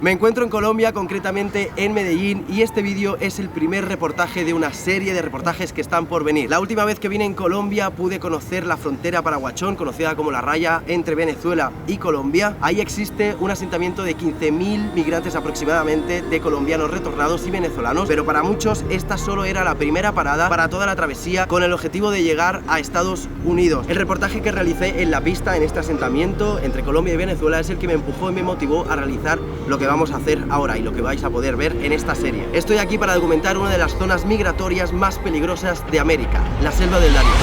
Me encuentro en Colombia, concretamente en Medellín, y este vídeo es el primer reportaje de una serie de reportajes que están por venir. La última vez que vine en Colombia pude conocer la frontera Paraguachón, conocida como la raya entre Venezuela y Colombia. Ahí existe un asentamiento de 15.000 migrantes aproximadamente, de colombianos retornados y venezolanos, pero para muchos esta solo era la primera parada para toda la travesía con el objetivo de llegar a Estados Unidos. El reportaje que realicé en la pista en este asentamiento entre Colombia y Venezuela es el que me empujó y me motivó a realizar lo que vamos a hacer ahora y lo que vais a poder ver en esta serie. Estoy aquí para documentar una de las zonas migratorias más peligrosas de América, la selva del Darién.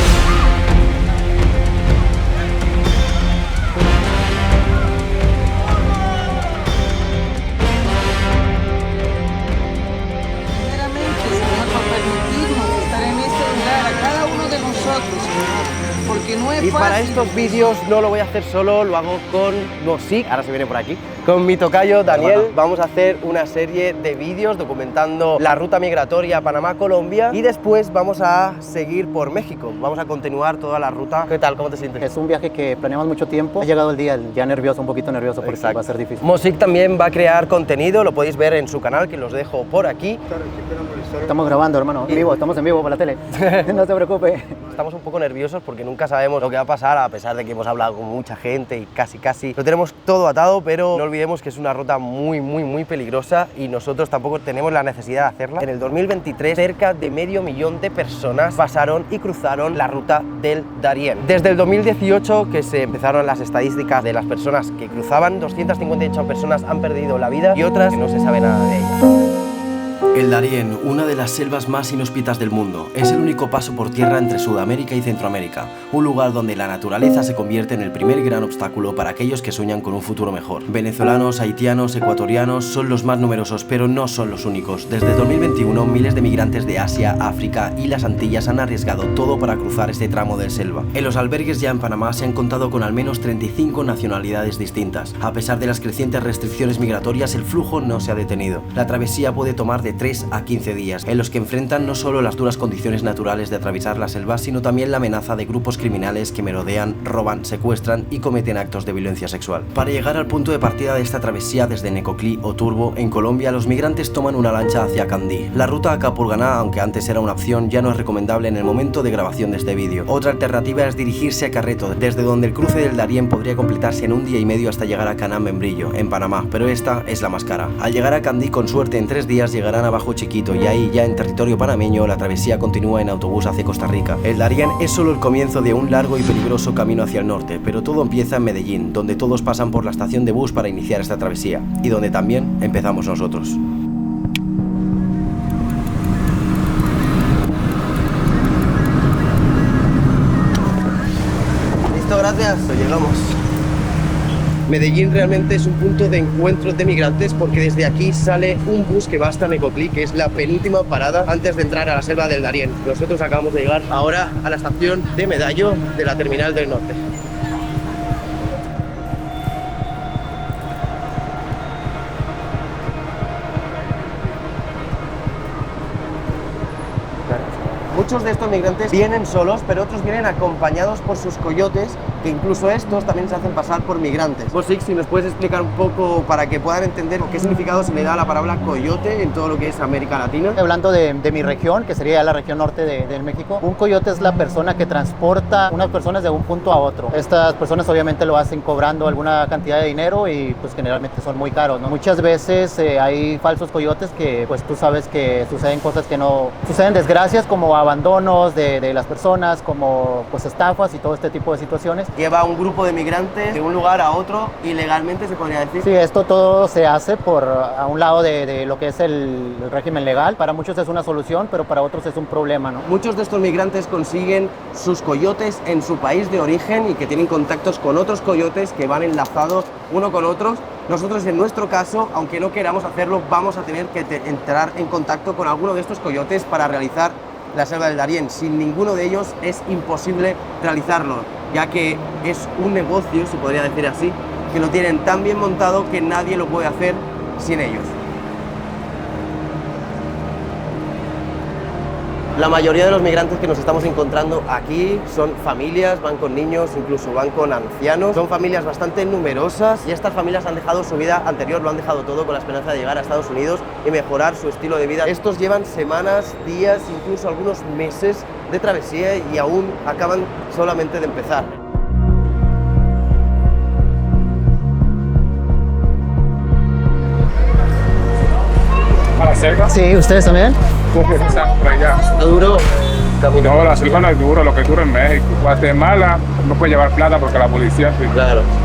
Y para estos vídeos no lo voy a hacer solo, lo hago con Mosik, ahora se viene por aquí, con mi tocayo Daniel. Vamos a hacer una serie de vídeos documentando la ruta migratoria Panamá-Colombia y después vamos a seguir por México. Vamos a continuar toda la ruta. ¿Qué tal? ¿Cómo te sientes? Es un viaje que planeamos mucho tiempo. Ha llegado el día ya nervioso, un poquito nervioso porque va a ser difícil. Mosik también va a crear contenido, lo podéis ver en su canal, que los dejo por aquí. Estamos grabando, hermano, en vivo, estamos en vivo para la tele. No se preocupe. Estamos un poco nerviosos porque nunca sabemos lo que va a pasar, a pesar de que hemos hablado con mucha gente y casi lo tenemos todo atado, pero no olvidemos que es una ruta muy peligrosa y nosotros tampoco tenemos la necesidad de hacerla. En el 2023 cerca de 500.000 de personas pasaron y cruzaron la ruta del Darién. Desde el 2018 que se empezaron las estadísticas de las personas que cruzaban, 258 personas han perdido la vida y otras que no se sabe nada de ellas. El Darién, una de las selvas más inhóspitas del mundo, es el único paso por tierra entre Sudamérica y Centroamérica, un lugar donde la naturaleza se convierte en el primer gran obstáculo para aquellos que sueñan con un futuro mejor. Venezolanos, haitianos, ecuatorianos son los más numerosos, pero no son los únicos. Desde 2021, miles de migrantes de Asia, África y las Antillas han arriesgado todo para cruzar este tramo de selva. En los albergues ya en Panamá se han contado con al menos 35 nacionalidades distintas. A pesar de las crecientes restricciones migratorias, el flujo no se ha detenido. La travesía puede tomar de 3 a 15 días, en los que enfrentan no solo las duras condiciones naturales de atravesar la selva, sino también la amenaza de grupos criminales que merodean, roban, secuestran y cometen actos de violencia sexual. Para llegar al punto de partida de esta travesía desde Necoclí o Turbo, en Colombia, los migrantes toman una lancha hacia Candí. La ruta a Capurganá, aunque antes era una opción, ya no es recomendable en el momento de grabación de este vídeo. Otra alternativa es dirigirse a Carreto, desde donde el cruce del Darién podría completarse en un día y medio hasta llegar a Caná Membrillo, en Panamá, pero esta es la más cara. Al llegar a Candí, con suerte, en 3 días llegarán a Bajo Chiquito y ahí, ya en territorio panameño, la travesía continúa en autobús hacia Costa Rica. El Darién es solo el comienzo de un largo y peligroso camino hacia el norte, pero todo empieza en Medellín, donde todos pasan por la estación de bus para iniciar esta travesía, y donde también empezamos nosotros. Listo, gracias. Llegamos. Medellín realmente es un punto de encuentro de migrantes porque desde aquí sale un bus que va hasta Necoclí, que es la penúltima parada antes de entrar a la selva del Darién. Nosotros acabamos de llegar ahora a la estación de Medallo de la Terminal del Norte. Muchos de estos migrantes vienen solos, pero otros vienen acompañados por sus coyotes, que incluso estos también se hacen pasar por migrantes. Mosik, si nos puedes explicar un poco para que puedan entender qué significado se le da a la palabra coyote en todo lo que es América Latina. Hablando de mi región, que sería la región norte de México, un coyote es la persona que transporta unas personas de un punto a otro. Estas personas obviamente lo hacen cobrando alguna cantidad de dinero y pues generalmente son muy caros, ¿no? Muchas veces hay falsos coyotes que pues tú sabes que suceden cosas que no... Suceden desgracias como abandonos de las personas, como pues estafas y todo este tipo de situaciones. Lleva un grupo de migrantes de un lugar a otro ilegalmente, se podría decir. Sí, esto todo se hace a un lado de lo que es el régimen legal. Para muchos es una solución, pero para otros es un problema, ¿no? Muchos de estos migrantes consiguen sus coyotes en su país de origen y que tienen contactos con otros coyotes que van enlazados uno con otros. Nosotros en nuestro caso, aunque no queramos hacerlo, vamos a tener que entrar en contacto con alguno de estos coyotes para realizar la selva del Darién. Sin ninguno de ellos es imposible realizarlo, ya que es un negocio, se podría decir así, que lo tienen tan bien montado que nadie lo puede hacer sin ellos. La mayoría de los migrantes que nos estamos encontrando aquí son familias, van con niños, incluso van con ancianos. Son familias bastante numerosas y estas familias han dejado su vida anterior, lo han dejado todo con la esperanza de llegar a Estados Unidos y mejorar su estilo de vida. Estos llevan semanas, días, incluso algunos meses de travesía y aún acaban solamente de empezar. ¿A la selva? Sí, ¿ustedes también? ¿Está duro? No, la selva no es duro, lo que es duro en México. Guatemala no puede llevar plata porque la policía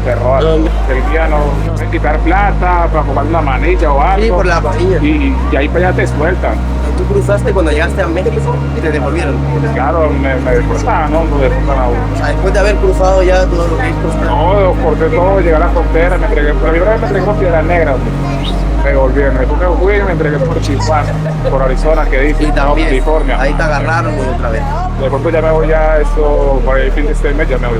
te roba. El día no puede quitar plata para jugar una manilla o algo. Sí, por la manilla. Y ahí para allá te sueltan. ¿Tú cruzaste cuando llegaste a México y te devolvieron? Claro, me deportaban, ¿no? Me deportan a uno. O sea, después de haber cruzado ya todo lo que es cruzado. Todo, corté todo, llegué a la frontera, me entregué. La primera vez me entregué por Piedras Negras. Me devolvieron. Después me fui y me entregué por Chihuahua, por Arizona, que dice, Y también, California. ahí te agarraron otra vez. De pronto ya me voy ya eso, por el fin de este mes ya me voy.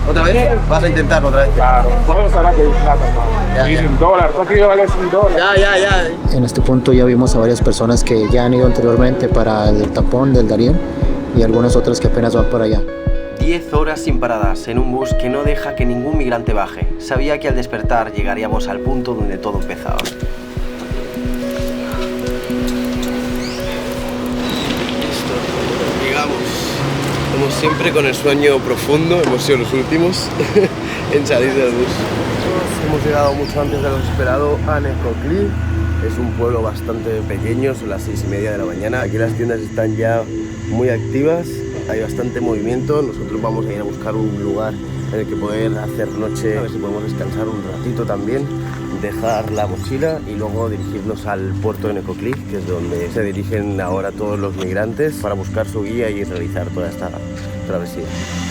¿Otra vez? ¿Vas a intentarlo otra vez? Claro, todos saben que hay plata, ¿no? Y $1, todo aquí vale $1. Ya. En este punto ya vimos a varias personas que ya han ido anteriormente para el tapón del Darién y algunas otras que apenas van para allá. 10 horas sin paradas en un bus que no deja que ningún migrante baje. Sabía que al despertar llegaríamos al punto donde todo empezaba. Llegamos, como siempre, con el sueño profundo. Hemos sido los últimos en salir del bus. Hemos llegado mucho antes de lo esperado a Necoclí. Es un pueblo bastante pequeño, son las 6:30 de la mañana. Aquí las tiendas están ya muy activas, hay bastante movimiento. Nosotros vamos a ir a buscar un lugar en el que poder hacer noche, a ver si podemos descansar un ratito también, dejar la mochila y luego dirigirnos al puerto de Necoclí, que es donde se dirigen ahora todos los migrantes para buscar su guía y realizar toda esta travesía.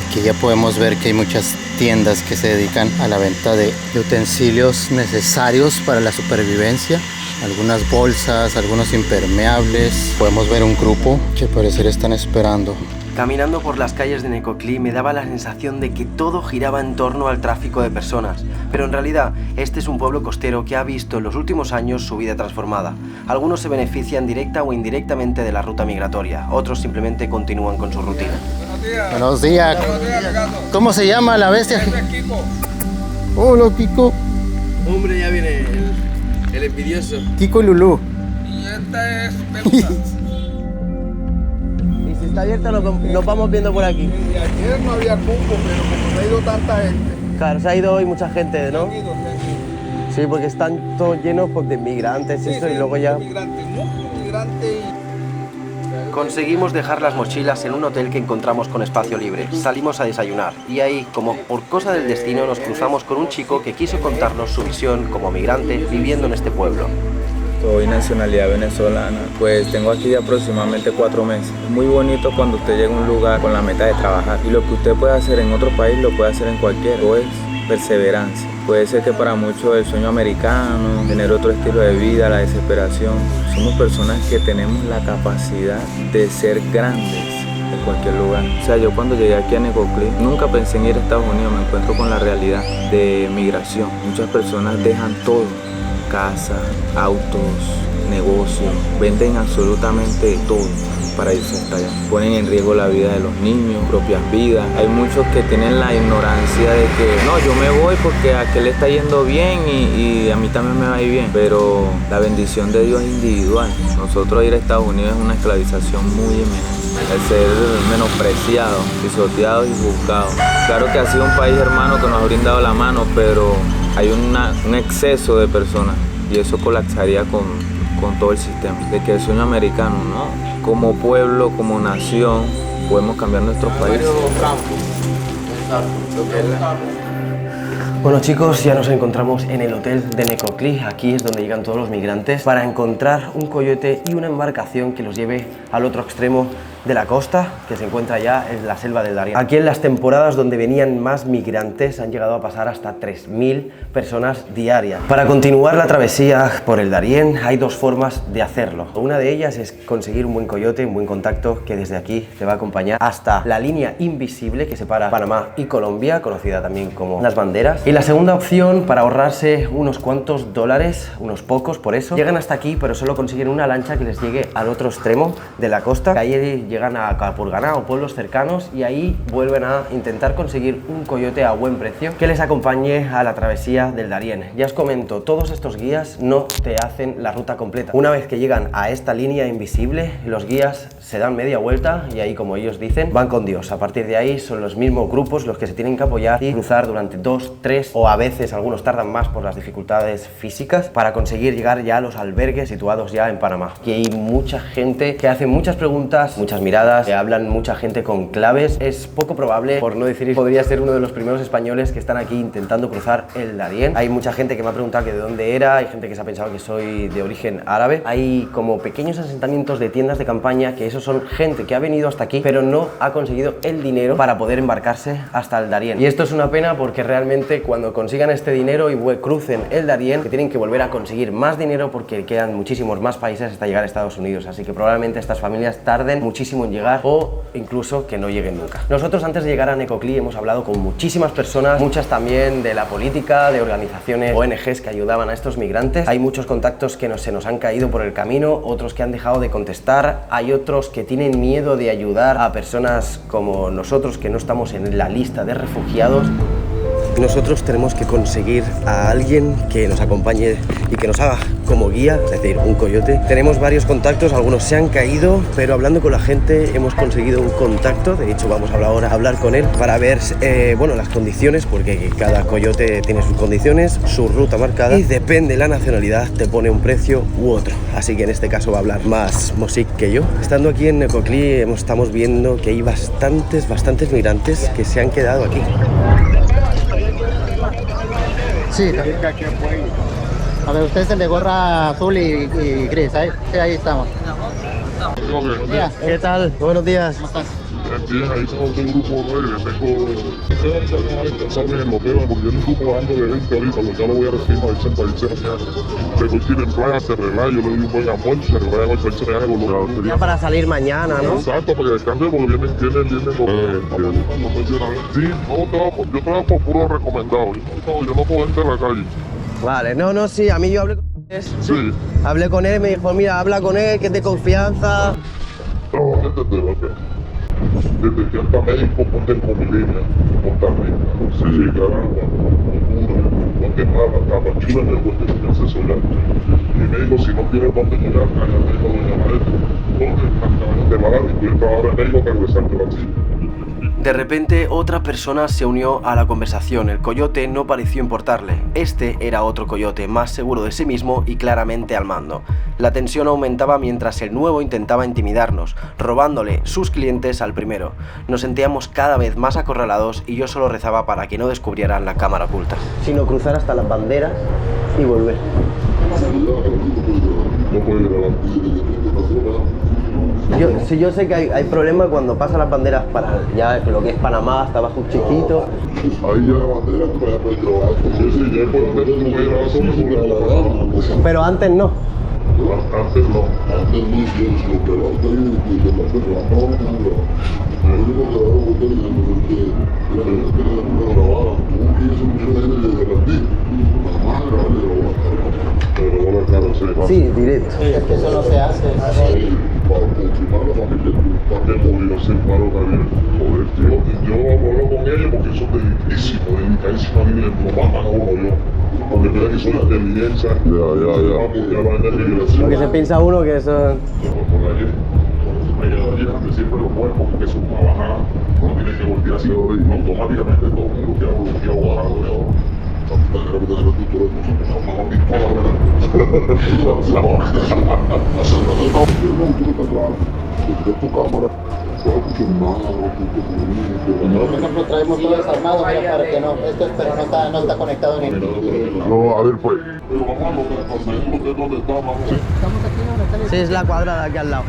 Aquí ya podemos ver que hay muchas tiendas que se dedican a la venta de utensilios necesarios para la supervivencia. Algunas bolsas, algunos impermeables. Podemos ver un grupo que parecer están esperando. Caminando por las calles de Necoclí me daba la sensación de que todo giraba en torno al tráfico de personas, pero en realidad este es un pueblo costero que ha visto en los últimos años su vida transformada. Algunos se benefician directa o indirectamente de la ruta migratoria, otros simplemente continúan con su rutina. Buenos días. ¿Cómo se llama la bestia? Kiko. Hola, Kiko. Hombre, ya viene el envidioso. Kiko y Lulú. Y esta es Pelusa. Y si está abierta nos vamos viendo por aquí. Y ayer no había cupo, pero como no ha ido tanta gente. Claro, se ha ido hoy mucha gente, ¿no? Sí, porque están todos llenos pues, de migrantes y eso, y luego ya... Migrantes, muchos migrantes y... Conseguimos dejar las mochilas en un hotel que encontramos con espacio libre. Salimos a desayunar y ahí, como por cosa del destino, nos cruzamos con un chico que quiso contarnos su visión como migrante viviendo en este pueblo. Soy nacionalidad venezolana, pues tengo aquí aproximadamente 4 meses. Muy bonito cuando usted llega a un lugar con la meta de trabajar y lo que usted puede hacer en otro país lo puede hacer en cualquiera, pues perseverancia. Puede ser que para muchos el sueño americano, tener otro estilo de vida, la desesperación. Somos personas que tenemos la capacidad de ser grandes en cualquier lugar. O sea, yo cuando llegué aquí a Necoclí nunca pensé en ir a Estados Unidos, me encuentro con la realidad de migración. Muchas personas dejan todo, casa, autos, negocios, venden absolutamente todo para irse hasta allá. Ponen en riesgo la vida de los niños, propias vidas. Hay muchos que tienen la ignorancia de que no, yo me voy porque a aquel le está yendo bien y a mí también me va a ir bien. Pero la bendición de Dios es individual. Nosotros ir a Estados Unidos es una esclavización muy inminente. El ser menospreciado, pisoteado y juzgado. Claro que ha sido un país hermano que nos ha brindado la mano, pero hay un exceso de personas y eso colapsaría con todo el sistema. De que el sueño americano, ¿no? Como pueblo, como nación, podemos cambiar nuestros países. Bueno chicos, ya nos encontramos en el hotel de Necoclí. Aquí es donde llegan todos los migrantes para encontrar un coyote y una embarcación que los lleve al otro extremo de la costa, que se encuentra ya en la selva del Darién. Aquí en las temporadas donde venían más migrantes han llegado a pasar hasta 3.000 personas diarias. Para continuar la travesía por el Darién hay dos formas de hacerlo. Una de ellas es conseguir un buen coyote, un buen contacto que desde aquí te va a acompañar hasta la línea invisible que separa Panamá y Colombia, conocida también como las banderas. Y la segunda opción, para ahorrarse unos cuantos dólares, unos pocos por eso, llegan hasta aquí pero solo consiguen una lancha que les llegue al otro extremo de la costa, que ahí llegan a Capurganá o pueblos cercanos y ahí vuelven a intentar conseguir un coyote a buen precio que les acompañe a la travesía del Darién. Ya os comento, todos estos guías no te hacen la ruta completa. Una vez que llegan a esta línea invisible, los guías se dan media vuelta y ahí, como ellos dicen, van con Dios. A partir de ahí son los mismos grupos los que se tienen que apoyar y cruzar durante 2, 3 o a veces algunos tardan más por las dificultades físicas para conseguir llegar ya a los albergues situados ya en Panamá. Aquí hay mucha gente que hace muchas preguntas, muchas miradas, que hablan mucha gente con claves. Es poco probable, por no decir podría ser uno de los primeros españoles que están aquí intentando cruzar el Darién. Hay mucha gente que me ha preguntado que de dónde era, hay gente que se ha pensado que soy de origen árabe. Hay como pequeños asentamientos de tiendas de campaña que esos son gente que ha venido hasta aquí pero no ha conseguido el dinero para poder embarcarse hasta el Darién. Y esto es una pena porque realmente cuando consigan este dinero y crucen el Darién, que tienen que volver a conseguir más dinero porque quedan muchísimos más países hasta llegar a Estados Unidos. Así que probablemente estas familias tarden muchísimo en llegar o incluso que no lleguen nunca. Nosotros antes de llegar a Necoclí hemos hablado con muchísimas personas, muchas también de la política, de organizaciones ONGs que ayudaban a estos migrantes. Hay muchos contactos que se nos han caído por el camino, otros que han dejado de contestar, hay otros que tienen miedo de ayudar a personas como nosotros que no estamos en la lista de refugiados. Nosotros tenemos que conseguir a alguien que nos acompañe y que nos haga como guía, es decir, un coyote. Tenemos varios contactos, algunos se han caído, pero hablando con la gente hemos conseguido un contacto. De hecho, vamos ahora a hablar con él para ver bueno, las condiciones, porque cada coyote tiene sus condiciones, su ruta marcada y depende de la nacionalidad, te pone un precio u otro. Así que en este caso va a hablar más Mosik que yo. Estando aquí en Necoclí estamos viendo que hay bastantes migrantes que se han quedado aquí. Sí, a ver, usted es el de gorra azul y gris, ¿eh? Sí, ahí estamos. ¿Qué tal? Buenos días. ¿Cómo estás? Bien, ahí somos un grupo 9, pensarme en lo que va, porque yo en un grupo ando de 20 ahorita, pues ya lo voy a recibir para irse mañana. Pero tienen playa, se relaja, yo le doy un buen amor, se relaja, para irse mañana con los... Ya para salir mañana, ¿no? Exacto, para que descanse, porque vienen sí, yo trabajo por puro recomendado, yo no puedo entrar a la calle. Vale, no, sí, a mí yo hablé con él. Sí. Hablé con él y me dijo, mira, habla con él, que es de confianza. Trabajé desde que hasta México, ponte con mi línea, Costa Rica, sí, Nicaragua, Honduras, Guatemala, Tapachula, en el Puerto de asesorar. Y me dijo, si no tienes dónde llegar, cállate, no doña María, te va a dar y tú trabajar en México para regresarte a Brasil. De repente, otra persona se unió a la conversación. El coyote no pareció importarle. Este era otro coyote, más seguro de sí mismo y claramente al mando. La tensión aumentaba mientras el nuevo intentaba intimidarnos, robándole sus clientes al primero. Nos sentíamos cada vez más acorralados y yo solo rezaba para que no descubrieran la cámara oculta. Sino cruzar hasta las banderas y volver. Yo sé que hay problemas cuando pasan las banderas para ya lo que es Panamá, hasta abajo un chiquito. Ahí ya la bandera, Pero antes no. Antes no, antes muy bien, lo que va a estar y que va a ser la locura. Lo único que va a gustar es la gente que le grabaran. Tú quieres un video de la ti, la madre, pero no la cara sí, directo. Sí, es que eso no se hace. Sí, para confirmar a la familia, para que murió sin paro también. Joder, tío, yo hablo con ellos porque son delicadísimos, lo matan a uno yo. Porque creo que son la inteligencia, Lo que se piensa uno que son... siempre los cuerpos porque son una bajada, no tiene que voltear así automáticamente todo el mundo queda bloqueado bajado de ahora. Por ejemplo, traemos todo desarmado, mira, para que no, esto pero no está conectado ni... No, a ver pues. Pero vamos a lo que conseguimos que es donde estamos. Estamos aquí donde está el... Sí, es la cuadrada aquí al lado.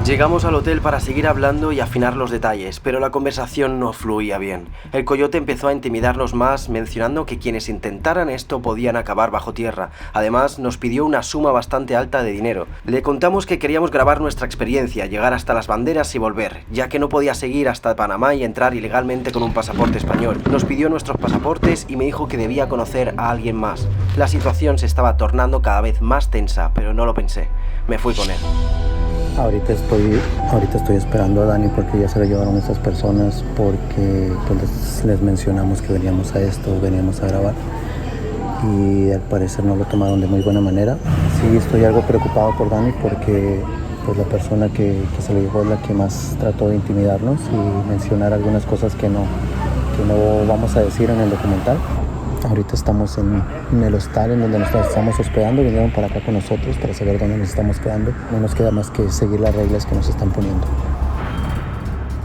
Llegamos al hotel para seguir hablando y afinar los detalles, pero la conversación no fluía bien. El coyote empezó a intimidarnos más, mencionando que quienes intentaran esto podían acabar bajo tierra. Además, nos pidió una suma bastante alta de dinero. Le contamos que queríamos grabar nuestra experiencia, llegar hasta las banderas y volver, ya que no podía seguir hasta Panamá y entrar ilegalmente con un pasaporte español. Nos pidió nuestros pasaportes y me dijo que debía conocer a alguien más. La situación se estaba tornando cada vez más tensa, pero no lo pensé. Me fui con él. Ahorita estoy esperando a Dani porque ya se lo llevaron estas personas porque pues, les mencionamos que veníamos a esto, veníamos a grabar y al parecer no lo tomaron de muy buena manera. Sí, estoy algo preocupado por Dani porque pues, la persona que se lo llevó es la que más trató de intimidarnos y mencionar algunas cosas que no vamos a decir en el documental. Ahorita estamos en el hostal en donde nos estamos hospedando. Vinieron para acá con nosotros para saber dónde nos estamos quedando. No nos queda más que seguir las reglas que nos están poniendo.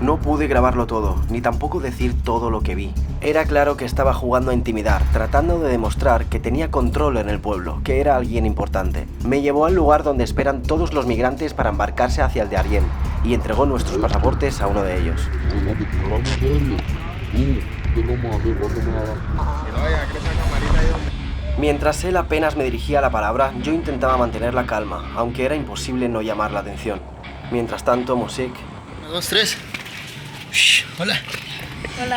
No pude grabarlo todo, ni tampoco decir todo lo que vi. Era claro que estaba jugando a intimidar, tratando de demostrar que tenía control en el pueblo, que era alguien importante. Me llevó al lugar donde esperan todos los migrantes para embarcarse hacia el de Darién y entregó nuestros pasaportes a uno de ellos. Mientras él apenas me dirigía la palabra, yo intentaba mantener la calma, aunque era imposible no llamar la atención. Mientras tanto, Mosik... 1, 2, 3. Hola. Hola.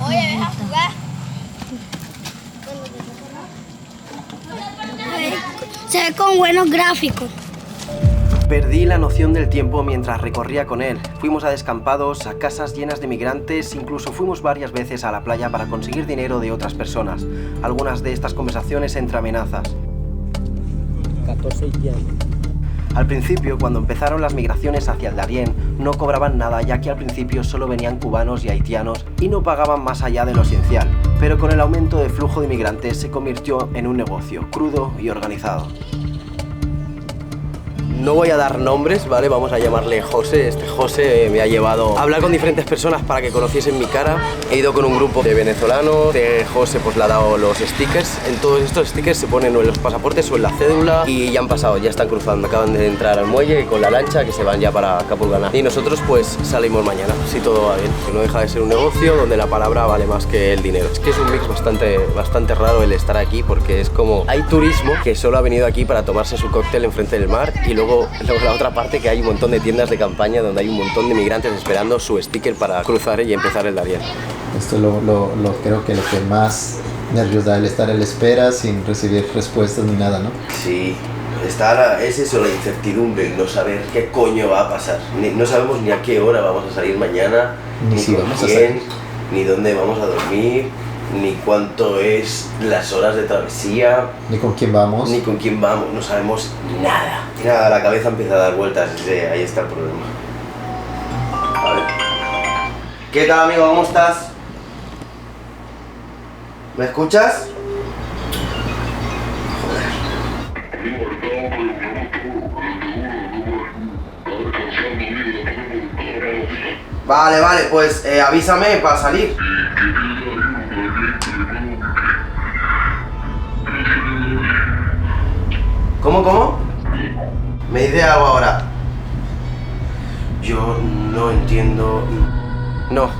Oye, ¿ves a jugar? Se ve con buenos gráficos. Perdí la noción del tiempo mientras recorría con él. Fuimos a descampados, a casas llenas de migrantes, incluso fuimos varias veces a la playa para conseguir dinero de otras personas. Algunas de estas conversaciones entre amenazas. 14 ya. Al principio, cuando empezaron las migraciones hacia el Darién, no cobraban nada, ya que al principio solo venían cubanos y haitianos y no pagaban más allá de lo esencial. Pero con el aumento de flujo de migrantes se convirtió en un negocio crudo y organizado. No voy a dar nombres, ¿vale? Vamos a llamarle José. Este José me ha llevado a hablar con diferentes personas para que conociesen mi cara. He ido con un grupo de venezolanos. Este José pues le ha dado los stickers. En todos estos stickers se ponen o en los pasaportes o en la cédula y ya han pasado, ya están cruzando. Acaban de entrar al muelle con la lancha que se van ya para Capurganá. Y nosotros pues salimos mañana, si todo va bien. Que no deja de ser un negocio donde la palabra vale más que el dinero. Es que es un mix bastante raro el estar aquí porque es como... Hay turismo que solo ha venido aquí para tomarse su cóctel enfrente del mar y luego la otra parte que hay un montón de tiendas de campaña donde hay un montón de migrantes esperando su sticker para cruzar y empezar el Darién. Esto creo que lo que más nervios da, el estar a la espera sin recibir respuestas ni nada, ¿no? Sí, es eso, la incertidumbre, no saber qué coño va a pasar. No sabemos ni a qué hora vamos a salir mañana, ni si con vamos a quién, salir, ni dónde vamos a dormir, ni cuánto es las horas de travesía, ni con quién vamos, no sabemos nada. Y nada, la cabeza empieza a dar vueltas, ahí está el problema. A ver. ¿Qué tal, amigo? ¿Cómo estás? ¿Me escuchas? Vale, pues avísame para salir. ¿Cómo? ¿Me dice algo ahora? Yo no entiendo...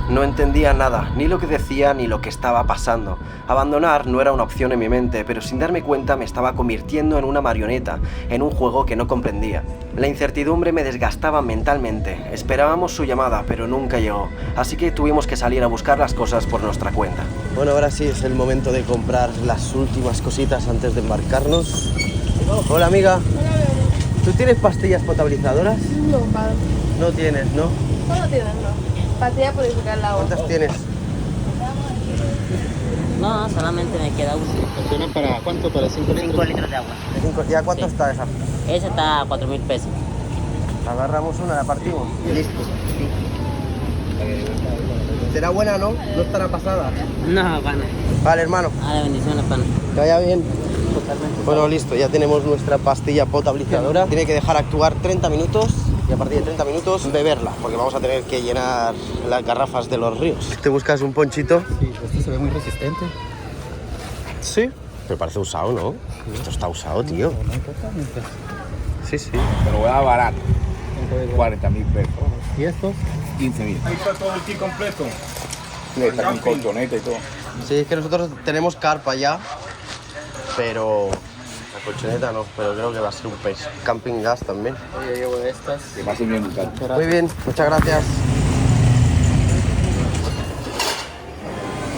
No entendía nada, ni lo que decía ni lo que estaba pasando. Abandonar no era una opción en mi mente, pero sin darme cuenta me estaba convirtiendo en una marioneta, en un juego que no comprendía. La incertidumbre me desgastaba mentalmente. Esperábamos su llamada, pero nunca llegó, así que tuvimos que salir a buscar las cosas por nuestra cuenta. Bueno, ahora sí es el momento de comprar las últimas cositas antes de embarcarnos. Hola, amiga. ¿Tú tienes pastillas potabilizadoras? No, padre. No tienes, ¿no? No tienes, no. Pastilla purificar el agua. ¿Cuántas tienes? No, solamente me queda uno. ¿Funciona para cuánto? ¿Para 5 litros? 5 litros de agua. ¿Ya cuánto Sí. está esa? Esa está a 4.000 pesos. Agarramos una, la partimos. Listo. ¿Será buena, no? ¿No estará pasada? No, pana. Vale, hermano. Dale, bendiciones, pana. Que vaya bien. Totalmente. Bueno, listo, ya tenemos nuestra pastilla potabilizadora. Tiene que dejar actuar 30 minutos y a partir de 30 minutos beberla, porque vamos a tener que llenar las garrafas de los ríos. ¿Te buscas un ponchito? Sí, este se ve muy resistente. Sí. Pero parece usado, ¿no? Esto está usado, tío. Sí. Te lo voy a dar barato. 40.000 pesos. ¿Y estos? 15.000. Ahí está todo el kit completo. Está con colchoneta y todo. Sí, es que nosotros tenemos carpa ya, pero la colchoneta no, pero creo que va a ser un pez. Camping gas también. Yo llevo estas. Que pase bien, Ricardo. Muy bien, muchas gracias.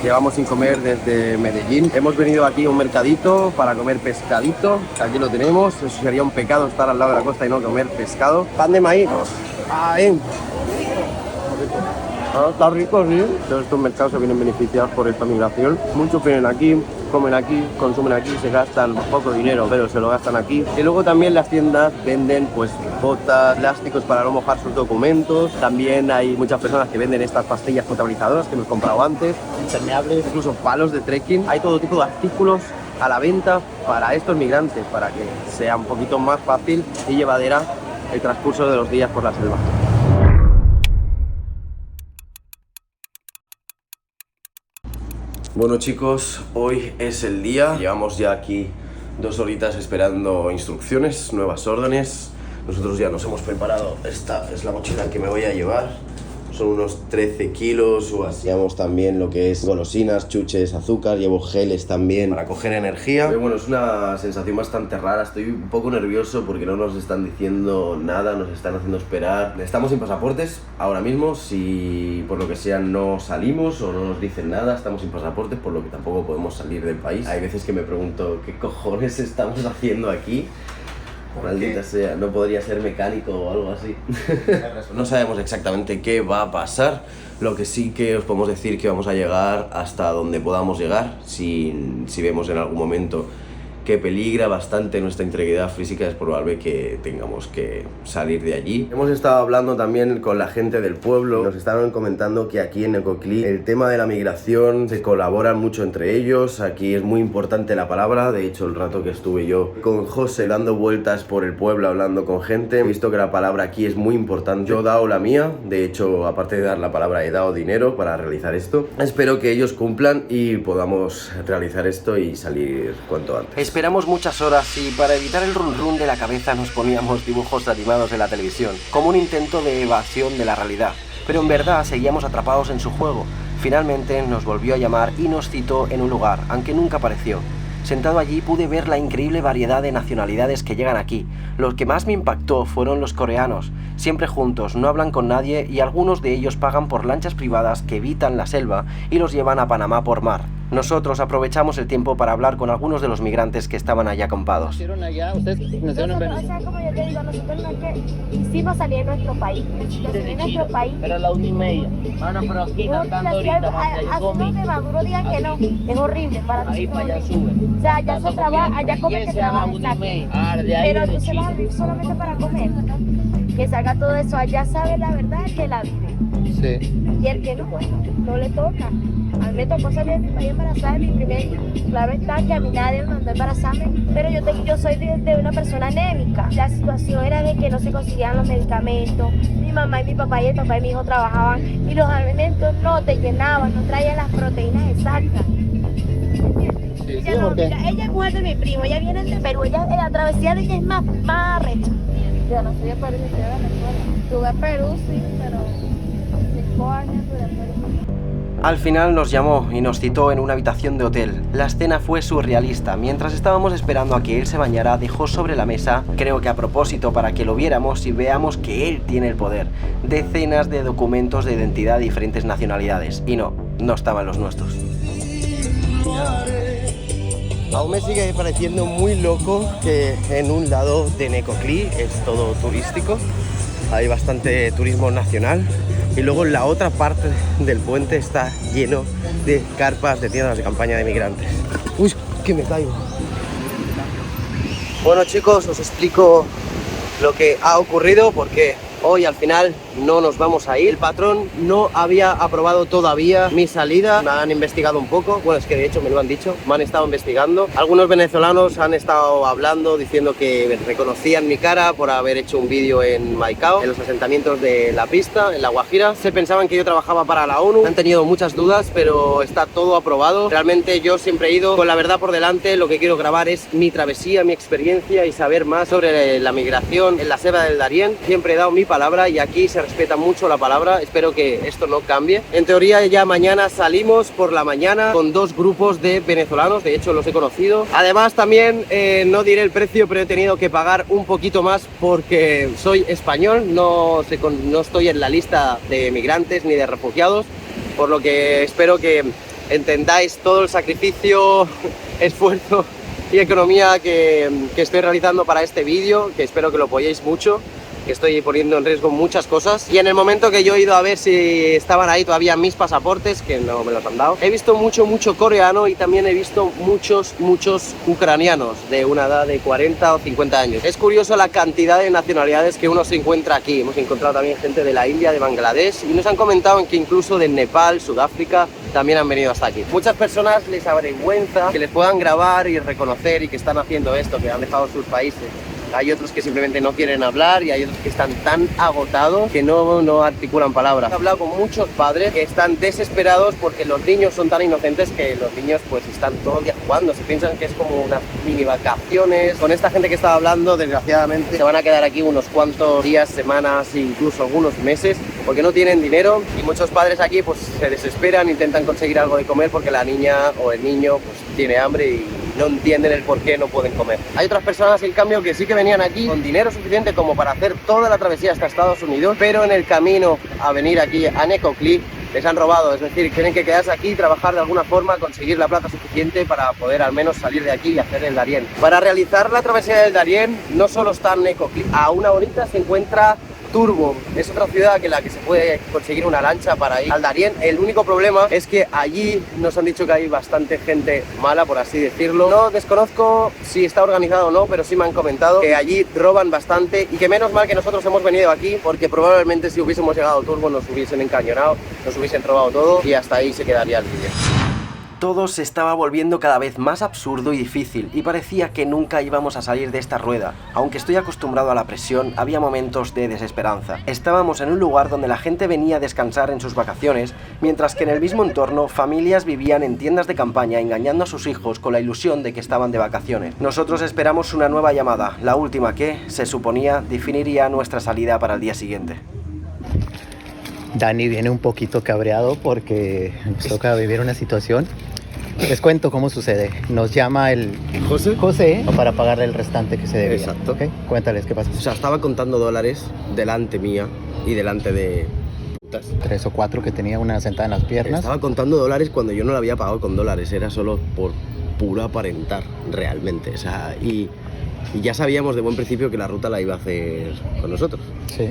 Llevamos sin comer desde Medellín. Hemos venido aquí a un mercadito para comer pescadito. Aquí lo tenemos. Eso sería un pecado estar al lado de la costa y no comer pescado. Pan de maíz. Ah, bien. Ah, está rico, sí. Todos estos mercados se vienen beneficiados por esta migración. Muchos vienen aquí, comen aquí, consumen aquí, se gastan poco dinero, pero se lo gastan aquí. Y luego también las tiendas venden pues botas, plásticos para no mojar sus documentos. También hay muchas personas que venden estas pastillas potabilizadoras que hemos comprado antes, impermeables, incluso palos de trekking. Hay todo tipo de artículos a la venta para estos migrantes, para que sea un poquito más fácil y llevadera el transcurso de los días por la selva. Bueno chicos, hoy es el día. Llevamos ya aquí 2 horitas esperando instrucciones, nuevas órdenes. Nosotros ya nos hemos preparado. Esta es la mochila que me voy a llevar. Son unos 13 kilos o así. Llevamos también lo que es golosinas, chuches, azúcar. Llevo geles también para coger energía. Pero bueno, es una sensación bastante rara. Estoy un poco nervioso porque no nos están diciendo nada, nos están haciendo esperar. Estamos sin pasaportes ahora mismo. Si por lo que sea no salimos o no nos dicen nada, estamos sin pasaportes, por lo que tampoco podemos salir del país. Hay veces que me pregunto qué cojones estamos haciendo aquí. Maldita sea, no podría ser mecánico o algo así. No sabemos exactamente qué va a pasar. Lo que sí que os podemos decir que vamos a llegar hasta donde podamos llegar. Si vemos en algún momento que peligra bastante nuestra integridad física, es probable que tengamos que salir de allí. Hemos estado hablando también con la gente del pueblo. Nos estaban comentando que aquí en Necoclí el tema de la migración se colaboran mucho entre ellos. Aquí es muy importante la palabra. De hecho, el rato que estuve yo con José dando vueltas por el pueblo hablando con gente, he visto que la palabra aquí es muy importante. Yo he dado la mía. De hecho, aparte de dar la palabra, he dado dinero para realizar esto. Espero que ellos cumplan y podamos realizar esto y salir cuanto antes. Esperamos muchas horas y para evitar el run run de la cabeza nos poníamos dibujos animados en la televisión, como un intento de evasión de la realidad. Pero en verdad seguíamos atrapados en su juego. Finalmente nos volvió a llamar y nos citó en un lugar, aunque nunca apareció. Sentado allí pude ver la increíble variedad de nacionalidades que llegan aquí. Lo que más me impactó fueron los coreanos. Siempre juntos, no hablan con nadie y algunos de ellos pagan por lanchas privadas que evitan la selva y los llevan a Panamá por mar. Nosotros aprovechamos el tiempo para hablar con algunos de los migrantes que estaban allá acampados. ¿Nacieron allá? ¿Ustedes nacieron en Venezuela? O sea, como yo te digo, nosotros no es que quisimos salir de nuestro país. De nuestro país. Pero a la 1:30. Mano, pero aquí cantando ahorita, así que Maduro digan que no, es horrible para ahí nosotros. para allá sube. O sea, allá se trabaja, allá come que trabaja. Pero tú se vas a vivir solamente para comer. Que salga todo eso, allá sabe la verdad que la vive. Sí. Y el que no, bueno, no le toca. A mí me tocó salir de mi país embarazada en mi primer. Claro está que a mí nadie me mandó a embarazarme, pero yo soy de una persona anémica. La situación era de que no se conseguían los medicamentos. Mi mamá y mi papá y el papá y mi hijo trabajaban y los alimentos no te llenaban, no traían las proteínas exactas. Sí, Ella no, porque... mira, ella es mujer de mi primo, ella viene de Perú, la travesía de ella es más recha. Yo no soy de Perú, yo soy de Venezuela. Estuve en Perú, sí, pero 5 años estuve en Perú. Al final nos llamó y nos citó en una habitación de hotel. La escena fue surrealista. Mientras estábamos esperando a que él se bañara, dejó sobre la mesa, creo que a propósito para que lo viéramos y veamos que él tiene el poder, decenas de documentos de identidad de diferentes nacionalidades. Y no estaban los nuestros. Aún me sigue pareciendo muy loco que en un lado de Necoclí es todo turístico. Hay bastante turismo nacional. Y luego en la otra parte del puente está lleno de carpas, de tiendas de campaña de migrantes. Uy, que me caigo. Bueno chicos, os explico lo que ha ocurrido porque hoy al final no nos vamos a ir. El patrón no había aprobado todavía mi salida. Me han investigado un poco. Bueno, es que de hecho me lo han dicho. Me han estado investigando. Algunos venezolanos han estado hablando, diciendo que reconocían mi cara por haber hecho un vídeo en Maicao, en los asentamientos de La Pista, en La Guajira. Se pensaban que yo trabajaba para la ONU. Han tenido muchas dudas, pero está todo aprobado. Realmente yo siempre he ido con la verdad por delante. Lo que quiero grabar es mi travesía, mi experiencia y saber más sobre la migración en la selva del Darién. Siempre he dado mi palabra y aquí se respeta mucho la palabra. Espero que esto no cambie. En teoría ya mañana salimos por la mañana con 2 grupos de venezolanos, de hecho los he conocido. Además también no diré el precio, pero he tenido que pagar un poquito más porque soy español, no estoy en la lista de migrantes ni de refugiados, por lo que espero que entendáis todo el sacrificio, esfuerzo y economía que estoy realizando para este vídeo, que espero que lo apoyéis mucho, que estoy poniendo en riesgo muchas cosas. Y en el momento que yo he ido a ver si estaban ahí todavía mis pasaportes, que no me los han dado, he visto mucho coreano y también he visto muchos ucranianos de una edad de 40 o 50 años. Es curioso la cantidad de nacionalidades que uno se encuentra aquí. Hemos encontrado también gente de la India, de Bangladesh, y nos han comentado que incluso de Nepal, Sudáfrica, también han venido hasta aquí. Muchas personas les avergüenza que les puedan grabar y reconocer y que están haciendo esto, que han dejado sus países. Hay otros que simplemente no quieren hablar y hay otros que están tan agotados que no articulan palabras. He hablado con muchos padres que están desesperados porque los niños son tan inocentes que los niños pues están todo el día jugando. Se piensan que es como unas mini vacaciones. Con esta gente que estaba hablando, desgraciadamente, se van a quedar aquí unos cuantos días, semanas, incluso algunos meses, porque no tienen dinero, y muchos padres aquí pues se desesperan, intentan conseguir algo de comer porque la niña o el niño pues tiene hambre y no entienden el por qué no pueden comer. Hay otras personas, en cambio, que sí que venían aquí con dinero suficiente como para hacer toda la travesía hasta Estados Unidos, pero en el camino a venir aquí a Necoclí les han robado, es decir, tienen que quedarse aquí y trabajar de alguna forma, conseguir la plata suficiente para poder al menos salir de aquí y hacer el Darién. Para realizar la travesía del Darién no solo está Necoclí, a una horita se encuentra Turbo, es otra ciudad en la que se puede conseguir una lancha para ir al Darién. El único problema es que allí nos han dicho que hay bastante gente mala, por así decirlo. No desconozco si está organizado o no, pero sí me han comentado que allí roban bastante y que menos mal que nosotros hemos venido aquí, porque probablemente si hubiésemos llegado a Turbo nos hubiesen encañonado, nos hubiesen robado todo y hasta ahí se quedaría el vídeo. Todo se estaba volviendo cada vez más absurdo y difícil, y parecía que nunca íbamos a salir de esta rueda. Aunque estoy acostumbrado a la presión, había momentos de desesperanza. Estábamos en un lugar donde la gente venía a descansar en sus vacaciones, mientras que en el mismo entorno familias vivían en tiendas de campaña engañando a sus hijos con la ilusión de que estaban de vacaciones. Nosotros esperamos una nueva llamada, la última que, se suponía, definiría nuestra salida para el día siguiente. Dani viene un poquito cabreado porque nos toca vivir una situación. Les cuento cómo sucede. Nos llama el José para pagarle el restante que se debía. Exacto. ¿Okay? Cuéntales qué pasa. O sea, estaba contando dólares delante mía y delante de 3 o 4 que tenía una sentada en las piernas. Estaba contando dólares cuando yo no lo había pagado con dólares, era solo por puro aparentar realmente. O sea, y ya sabíamos de buen principio que la ruta la iba a hacer con nosotros. Sí.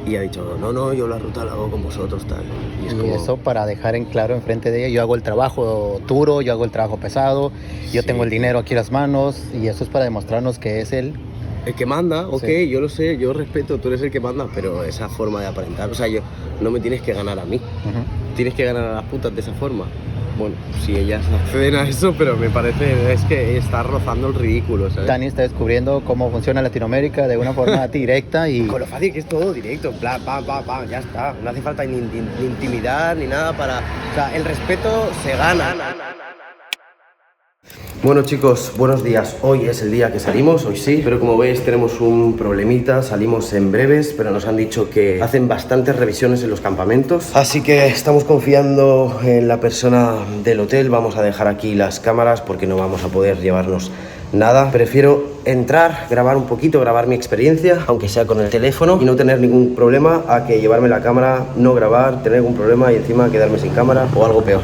Y ha dicho, no, yo la ruta la hago con vosotros, tal. Y, como... eso para dejar en claro enfrente de ella, yo hago el trabajo duro, yo hago el trabajo pesado, yo tengo el dinero aquí en las manos, y eso es para demostrarnos que es él. El que manda, ok, sí. Yo lo sé, yo respeto, tú eres el que manda, pero esa forma de aparentar, o sea, no me tienes que ganar a mí, tienes que ganar a las putas de esa forma. Bueno, si ellas acceden a eso, pero me parece es que está rozando el ridículo, ¿sabes? Dani está descubriendo cómo funciona Latinoamérica de una forma directa y... Con lo fácil que es todo directo, bla, ya está. No hace falta ni intimidar ni nada para... O sea, el respeto se gana. Bueno chicos, buenos días. Hoy es el día que salimos, hoy sí, pero como veis tenemos un problemita, salimos en breves, pero nos han dicho que hacen bastantes revisiones en los campamentos, así que estamos confiando en la persona del hotel. Vamos a dejar aquí las cámaras porque no vamos a poder llevarnos nada. Prefiero entrar, grabar un poquito, grabar mi experiencia, aunque sea con el teléfono, y no tener ningún problema, a que llevarme la cámara, no grabar, tener algún problema y encima quedarme sin cámara o algo peor.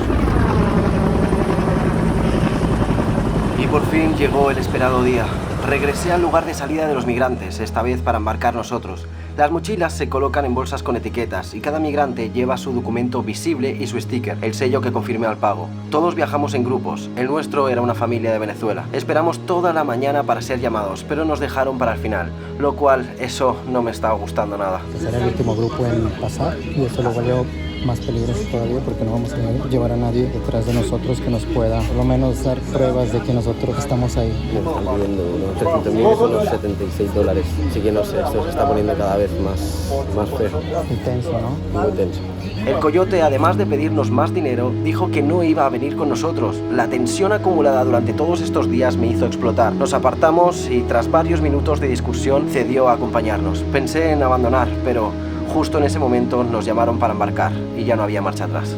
Por fin llegó el esperado día. Regresé al lugar de salida de los migrantes, esta vez para embarcar nosotros. Las mochilas se colocan en bolsas con etiquetas y cada migrante lleva su documento visible y su sticker, el sello que confirme el pago. Todos viajamos en grupos, el nuestro era una familia de Venezuela. Esperamos toda la mañana para ser llamados, pero nos dejaron para el final, lo cual eso no me estaba gustando nada. Será el último grupo en pasar y eso lo valió más peligroso todavía porque no vamos a llevar a nadie detrás de nosotros que nos pueda por lo menos dar pruebas de que nosotros estamos ahí. Nos están pidiendo unos 300.000, son unos $76, así que no sé, esto se está poniendo cada vez más feo. Intenso, ¿no? Muy tenso. El coyote, además de pedirnos más dinero, dijo que no iba a venir con nosotros. La tensión acumulada durante todos estos días me hizo explotar. Nos apartamos y tras varios minutos de discusión cedió a acompañarnos. Pensé en abandonar, pero justo en ese momento nos llamaron para embarcar y ya no había marcha atrás.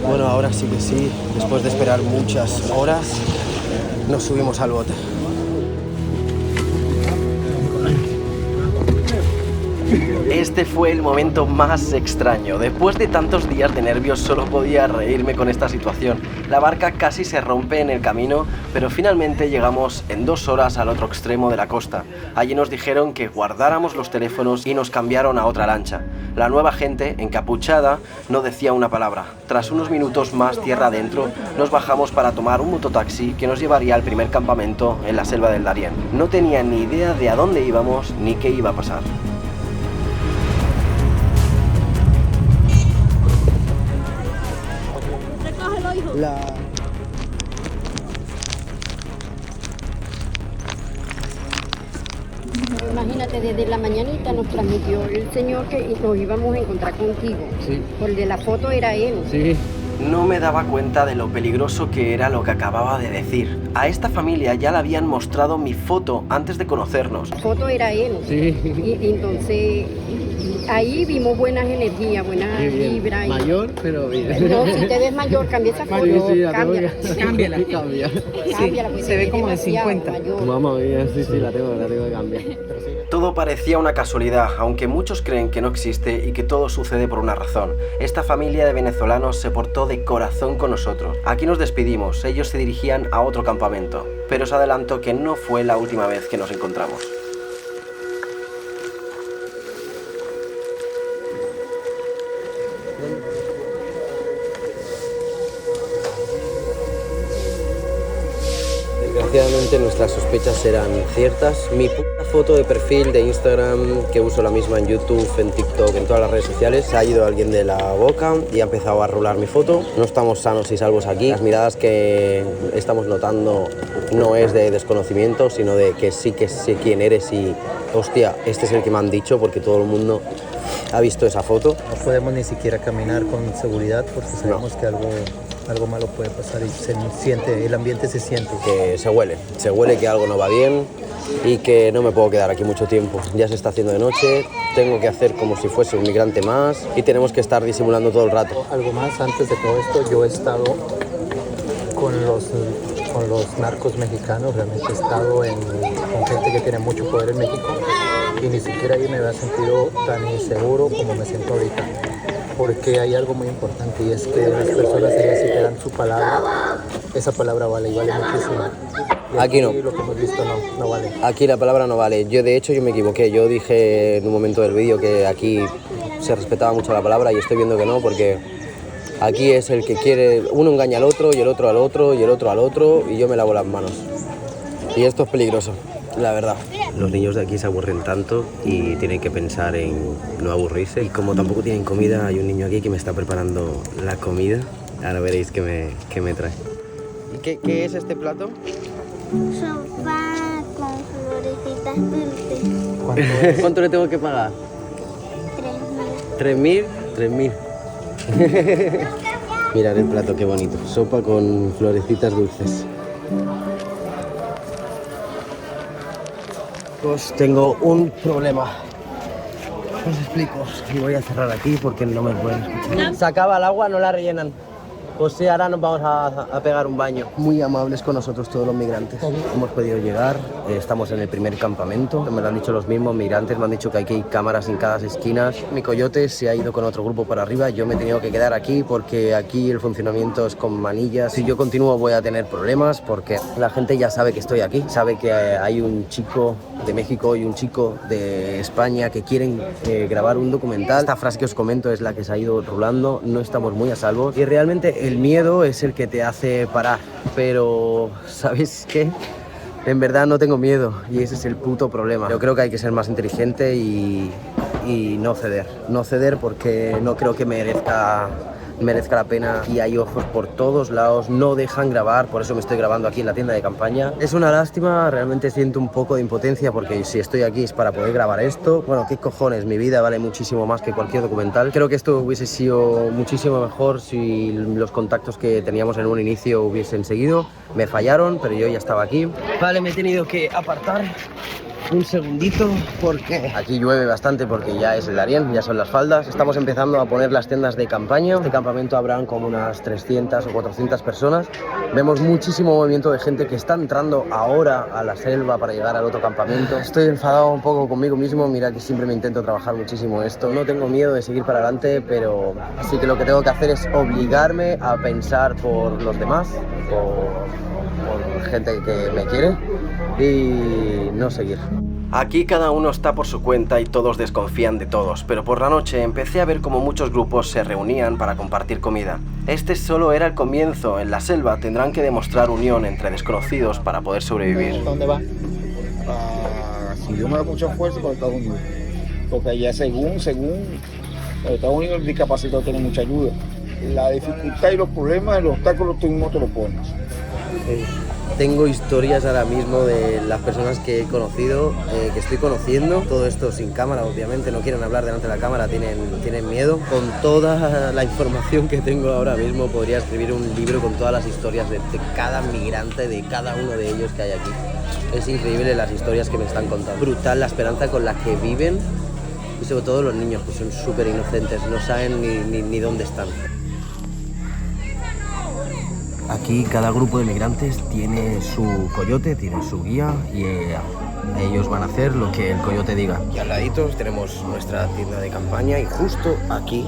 Bueno, ahora sí que sí, después de esperar muchas horas, nos subimos al bote. Este fue el momento más extraño. Después de tantos días de nervios solo podía reírme con esta situación. La barca casi se rompe en el camino, pero finalmente llegamos en 2 horas al otro extremo de la costa. Allí nos dijeron que guardáramos los teléfonos y nos cambiaron a otra lancha. La nueva gente, encapuchada, no decía una palabra. Tras unos minutos más tierra adentro, nos bajamos para tomar un mototaxi que nos llevaría al primer campamento en la selva del Darién. No tenía ni idea de a dónde íbamos ni qué iba a pasar. Imagínate, desde la mañanita nos transmitió el señor que nos íbamos a encontrar contigo. Sí. Por el de la foto era él. Sí. No me daba cuenta de lo peligroso que era lo que acababa de decir. A esta familia ya le habían mostrado mi foto antes de conocernos. La foto era él. Sí. Y entonces ahí vimos buenas energías, buenas vibras. Mayor, pero bien. No, si te ves mayor, cambia esa foto. Sí, cámbiala. Cámbiala. Cámbiala, porque se ve como de 50. Vamos, sí, la tengo que cambiar. Todo parecía una casualidad, aunque muchos creen que no existe y que todo sucede por una razón. Esta familia de venezolanos se portó de corazón con nosotros. Aquí nos despedimos, ellos se dirigían a otro campamento, pero os adelanto que no fue la última vez que nos encontramos. Desgraciadamente nuestras sospechas eran ciertas. Mi puta foto de perfil de Instagram, que uso la misma en YouTube, en TikTok, en todas las redes sociales, se ha ido alguien de la boca y ha empezado a rular mi foto. No estamos sanos y salvos aquí. Las miradas que estamos notando no es de desconocimiento, sino de que sí que sé quién eres y, hostia, este es el que me han dicho, porque todo el mundo ha visto esa foto. No podemos ni siquiera caminar con seguridad porque sabemos que algo malo puede pasar y se siente, el ambiente se siente. Que se huele que algo no va bien y que no me puedo quedar aquí mucho tiempo. Ya se está haciendo de noche, tengo que hacer como si fuese un migrante más y tenemos que estar disimulando todo el rato. Algo más, antes de todo esto, yo he estado con los narcos mexicanos, realmente he estado con gente que tiene mucho poder en México y ni siquiera ahí me había sentido tan inseguro como me siento ahorita. Porque hay algo muy importante y es que las personas allá si te dan su palabra, esa palabra vale y vale muchísimo. Y aquí no. Lo que hemos visto no vale. Aquí la palabra no vale. De hecho yo me equivoqué. Yo dije en un momento del vídeo que aquí se respetaba mucho la palabra y estoy viendo que no, porque aquí es el que quiere, uno engaña al otro y el otro al otro y el otro al otro y yo me lavo las manos. Y esto es peligroso, la verdad. Los niños de aquí se aburren tanto y tienen que pensar en no aburrirse. Y como tampoco tienen comida, hay un niño aquí que me está preparando la comida. Ahora veréis qué me trae. ¿Y qué es este plato? Sopa con florecitas dulces. ¿Cuánto le tengo que pagar? 3.000. ¿3.000? 3.000. Mirad el plato, qué bonito. Sopa con florecitas dulces. Pues tengo un problema. Os explico. Y voy a cerrar aquí porque no me pueden escuchar. Se acaba el agua, no la rellenan. Pues sí, ahora nos vamos a pegar un baño. Muy amables con nosotros todos los migrantes. Hemos podido llegar, estamos en el primer campamento. Me lo han dicho los mismos migrantes, me han dicho que hay cámaras en cada esquina. Mi coyote se ha ido con otro grupo para arriba, yo me he tenido que quedar aquí porque aquí el funcionamiento es con manillas. Si yo continúo voy a tener problemas porque la gente ya sabe que estoy aquí. Sabe que hay un chico de México y un chico de España que quieren grabar un documental. Esta frase que os comento es la que se ha ido rulando, no estamos muy a salvo y realmente el miedo es el que te hace parar, pero ¿sabéis qué? En verdad no tengo miedo y ese es el puto problema. Yo creo que hay que ser más inteligente y no ceder porque no creo que merezca la pena y hay ojos por todos lados, no dejan grabar, por eso me estoy grabando aquí en la tienda de campaña. Es una lástima, realmente siento un poco de impotencia porque si estoy aquí es para poder grabar esto. Bueno, qué cojones, mi vida vale muchísimo más que cualquier documental. Creo que esto hubiese sido muchísimo mejor si los contactos que teníamos en un inicio hubiesen seguido. Me fallaron, pero yo ya estaba aquí. Vale, me he tenido que apartar un segundito porque aquí llueve bastante porque ya es el Darién, ya son las faldas. Estamos empezando a poner las tiendas de campaña. Este campamento habrán como unas 300 o 400 personas. Vemos muchísimo movimiento de gente que está entrando ahora a la selva para llegar al otro campamento. Estoy enfadado un poco conmigo mismo, mira que siempre me intento trabajar muchísimo esto. No tengo miedo de seguir para adelante, pero sí que lo que tengo que hacer es obligarme a pensar por los demás, por gente que me quiere y no seguir. Aquí cada uno está por su cuenta y todos desconfían de todos, pero por la noche empecé a ver como muchos grupos se reunían para compartir comida. Este solo era el comienzo. En la selva tendrán que demostrar unión entre desconocidos para poder sobrevivir. ¿Dónde va? Si Dios me da mucha fuerza para Estados Unidos, porque allá según los Estados Unidos el discapacitado tiene mucha ayuda. La dificultad y los problemas, los obstáculos tú mismo te los pones. Tengo historias ahora mismo de las personas que he conocido, que estoy conociendo. Todo esto sin cámara, obviamente, no quieren hablar delante de la cámara, tienen miedo. Con toda la información que tengo ahora mismo podría escribir un libro con todas las historias de cada migrante, de cada uno de ellos que hay aquí. Es increíble las historias que me están contando. Brutal la esperanza con la que viven y sobre todo los niños, que son súper inocentes, no saben ni dónde están. Aquí cada grupo de migrantes tiene su coyote, tiene su guía y ellos van a hacer lo que el coyote diga. Y al ladito tenemos nuestra tienda de campaña y justo aquí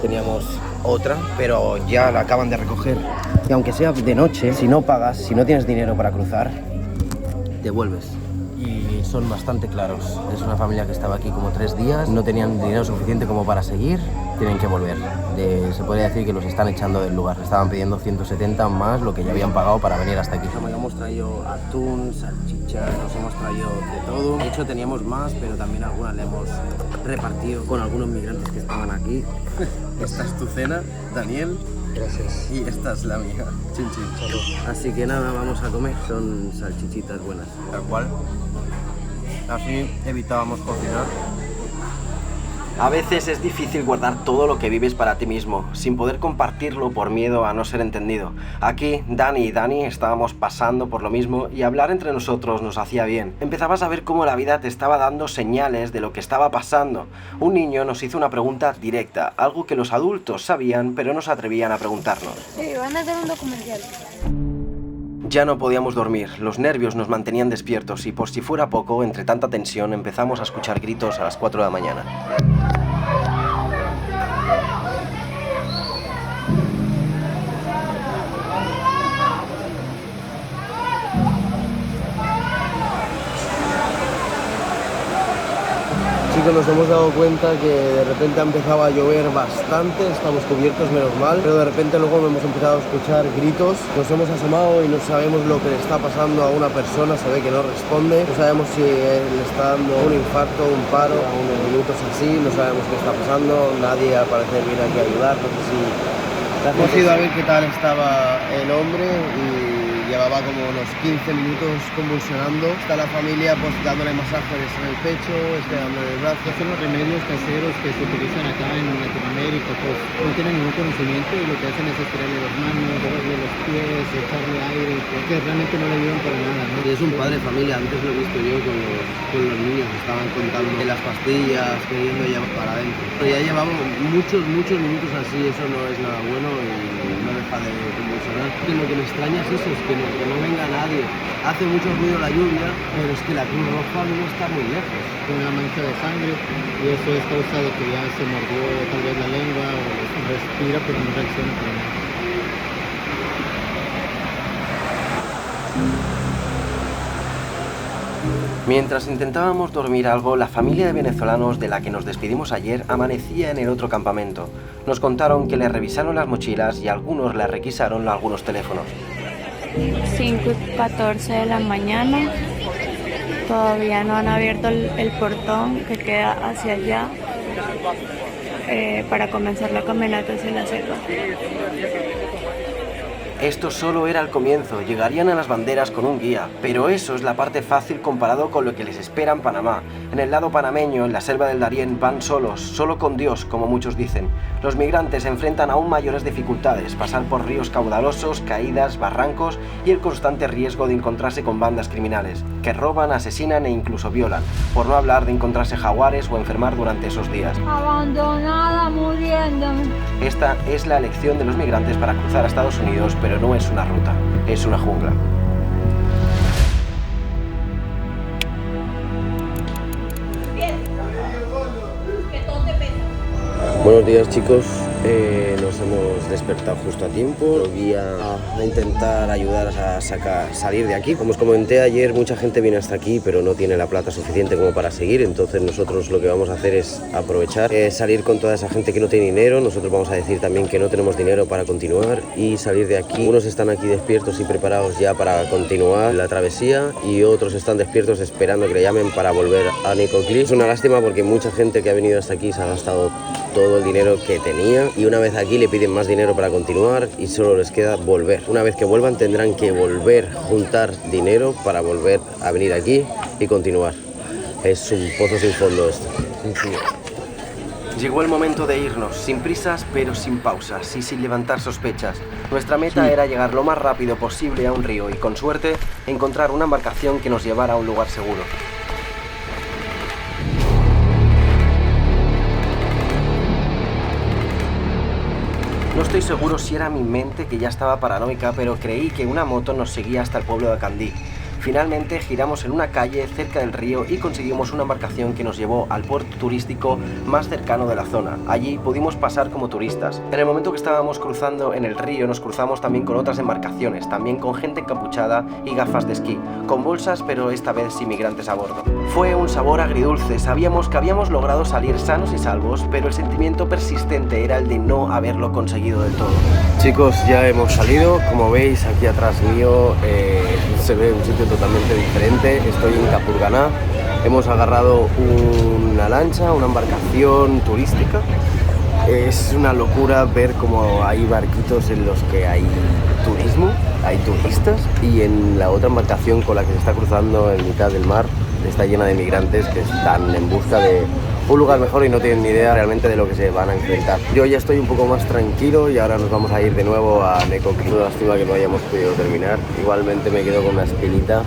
teníamos otra, pero ya la acaban de recoger. Y aunque sea de noche, si no pagas, si no tienes dinero para cruzar, devuelves. Y son bastante claros. Es una familia que estaba aquí como 3 días, no tenían dinero suficiente como para seguir, tienen que volver. Se podría decir que los están echando del lugar. Estaban pidiendo 170 más lo que ya habían pagado para venir hasta aquí. Hemos traído atún, salchichas, nos hemos traído de todo. De hecho teníamos más, pero también algunas le hemos repartido con algunos migrantes que estaban aquí. Esta es tu cena, Daniel. Gracias. Y esta es la mía, chin chin. Así que nada, vamos a comer. Son salchichitas buenas. Tal cual. Así evitábamos cocinar. A veces es difícil guardar todo lo que vives para ti mismo, sin poder compartirlo por miedo a no ser entendido. Aquí, Dani y Dani estábamos pasando por lo mismo y hablar entre nosotros nos hacía bien. Empezabas a ver cómo la vida te estaba dando señales de lo que estaba pasando. Un niño nos hizo una pregunta directa, algo que los adultos sabían pero no se atrevían a preguntarnos. Sí, van a hacer un documental. Ya no podíamos dormir, los nervios nos mantenían despiertos y por si fuera poco, entre tanta tensión, empezamos a escuchar gritos a las 4 de la mañana. Chicos, nos hemos dado cuenta que de repente ha empezado a llover bastante, estamos cubiertos menos mal, pero de repente luego hemos empezado a escuchar gritos, nos hemos asomado y no sabemos lo que le está pasando a una persona, se ve que no responde, no sabemos si le está dando un infarto, un paro, a unos minutos así, no sabemos qué está pasando, nadie al parecer viene aquí a ayudar, no sé si... Hemos ido a ver qué tal estaba el hombre y llevaba como unos 15 minutos convulsionando. Está la familia pues dándole masajes en el pecho, dándole el brazo. Son los remedios caseros que se utilizan acá en Latinoamérica, pues no tienen ningún conocimiento y lo que hacen es estirarle las manos, darle los pies, echarle aire, porque realmente no le ayudan para nada, ¿no? Y es un padre de familia, antes lo he visto yo con los niños, estaban contando de las pastillas, queriendo llevar para adentro. Pero ya llevamos muchos minutos así, eso no es nada bueno y no deja de convulsionar. Lo que me extraña es eso, es que no venga nadie. Hace mucho ruido la lluvia, pero es que la Cruz Roja no está muy lejos. Con una mancha de sangre y eso es causa de que ya se mordió tal vez la lengua o respira pero no reacciona para nada. Mientras intentábamos dormir algo, la familia de venezolanos de la que nos despedimos ayer amanecía en el otro campamento. Nos contaron que le revisaron las mochilas y algunos le requisaron algunos teléfonos. 5:14 de la mañana, todavía no han abierto el portón que queda hacia allá para comenzar la caminata hacia la selva. Esto solo era el comienzo, llegarían a las banderas con un guía, pero eso es la parte fácil comparado con lo que les espera en Panamá. En el lado panameño, en la selva del Darién, van solos, solo con Dios, como muchos dicen. Los migrantes enfrentan aún mayores dificultades, pasar por ríos caudalosos, caídas, barrancos y el constante riesgo de encontrarse con bandas criminales, que roban, asesinan e incluso violan, por no hablar de encontrarse jaguares o enfermar durante esos días. Abandonada, muriéndome. Esta es la elección de los migrantes para cruzar a Estados Unidos, pero no es una ruta, es una jungla. Buenos días, chicos, nos hemos despertado justo a tiempo. Voy a intentar ayudar a salir de aquí. Como os comenté ayer, mucha gente viene hasta aquí pero no tiene la plata suficiente como para seguir, entonces nosotros lo que vamos a hacer es aprovechar, salir con toda esa gente que no tiene dinero. Nosotros vamos a decir también que no tenemos dinero para continuar y salir de aquí. Unos están aquí despiertos y preparados ya para continuar la travesía y otros están despiertos esperando que le llamen para volver a Necoclí. Es una lástima porque mucha gente que ha venido hasta aquí se ha gastado todo el dinero que tenía y una vez aquí le piden más dinero para continuar y solo les queda volver. Una vez que vuelvan tendrán que volver a juntar dinero para volver a venir aquí y continuar. Es un pozo sin fondo esto. Llegó el momento de irnos, sin prisas pero sin pausas y sin levantar sospechas. Nuestra meta era llegar lo más rápido posible a un río y con suerte encontrar una embarcación que nos llevara a un lugar seguro. No estoy seguro si era mi mente que ya estaba paranoica, pero creí que una moto nos seguía hasta el pueblo de Acandí. Finalmente giramos en una calle cerca del río y conseguimos una embarcación que nos llevó al puerto turístico más cercano de la zona. Allí pudimos pasar como turistas. En el momento que estábamos cruzando en el río nos cruzamos también con otras embarcaciones, también con gente encapuchada y gafas de esquí, con bolsas pero esta vez sin migrantes a bordo. Fue un sabor agridulce, sabíamos que habíamos logrado salir sanos y salvos, pero el sentimiento persistente era el de no haberlo conseguido del todo. Chicos, ya hemos salido, como veis aquí atrás mío se ve un sitio totalmente diferente. Estoy en Capurganá, hemos agarrado una lancha, una embarcación turística. Es una locura ver cómo hay barquitos en los que hay turismo, hay turistas, y en la otra embarcación con la que se está cruzando en mitad del mar está llena de migrantes que están en busca de un lugar mejor y no tienen ni idea realmente de lo que se van a enfrentar. Yo ya estoy un poco más tranquilo y ahora nos vamos a ir de nuevo a Necoclí. Una lástima que no hayamos podido terminar. Igualmente me quedo con una espinita.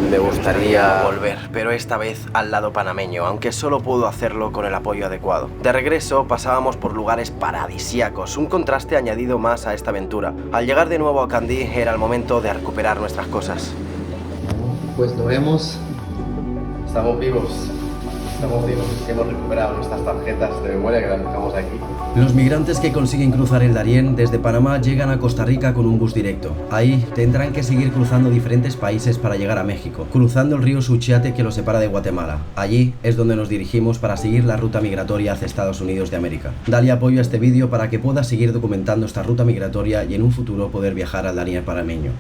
Me gustaría volver, pero esta vez al lado panameño, aunque solo puedo hacerlo con el apoyo adecuado. De regreso pasábamos por lugares paradisíacos, un contraste añadido más a esta aventura. Al llegar de nuevo a Candí era el momento de recuperar nuestras cosas. Pues lo vemos. Estamos vivos. Hemos recuperado nuestras tarjetas de memoria que las dejamos aquí. Los migrantes que consiguen cruzar el Darién desde Panamá llegan a Costa Rica con un bus directo. Ahí tendrán que seguir cruzando diferentes países para llegar a México, cruzando el río Suchiate que los separa de Guatemala. Allí es donde nos dirigimos para seguir la ruta migratoria hacia Estados Unidos de América. Dale apoyo a este vídeo para que puedas seguir documentando esta ruta migratoria y en un futuro poder viajar al Darién panameño.